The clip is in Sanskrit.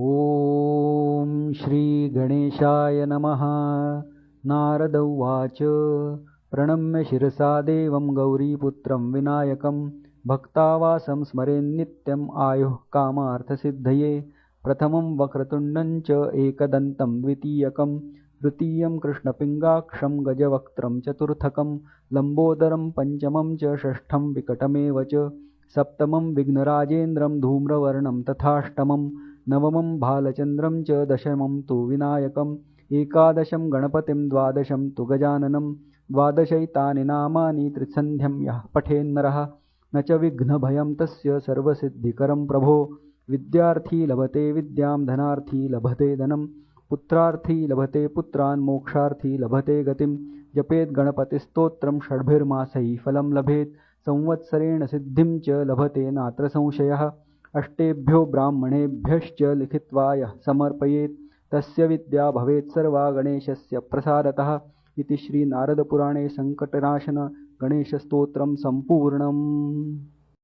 ॐ श्री गणेशाय नमः। नारद उवाच प्रणम्य शिरसा देवं गौरीपुत्रं विनायकं भक्तावासं स्मरेन्नित्यम् आयुः कामार्थसिद्धये। प्रथमं वक्रतुण्डं च एकदन्तं द्वितीयकं तृतीयं कृष्णपिङ्गाक्षं गजवक्त्रं चतुर्थकं लम्बोदरं पञ्चमं च षष्ठं विकटमेव च सप्तमं विघ्नराजेन्द्रं धूम्रवर्णं तथाष्टमं नवमं भालचन्द्रं च दशमं तु विनायकम् एकादशं गणपतिं द्वादशं तु गजाननं द्वादशैतानि नामानि त्रिसन्ध्यं यः पठेन्नरः न च विघ्नभयं तस्य सर्वसिद्धिकरं प्रभो। विद्यार्थी लभते विद्यां धनार्थी लभते धनं पुत्रार्थी लभते पुत्रान् मोक्षार्थी लभते गतिं जपेत् गणपतिस्तोत्रं षड्भिर्मासैः फलं लभेत् संवत्सरेण सिद्धिं च लभते नात्र संशयः। अष्टेभ्यो ब्राह्मणेभ्यश्च लिखित्वा यः समर्पयेत् तस्य विद्या भवेत् सर्वा गणेशस्य प्रसादतः। इति श्री नारदपुराणे संकटनाशन गणेशस्तोत्रं सम्पूर्णम्।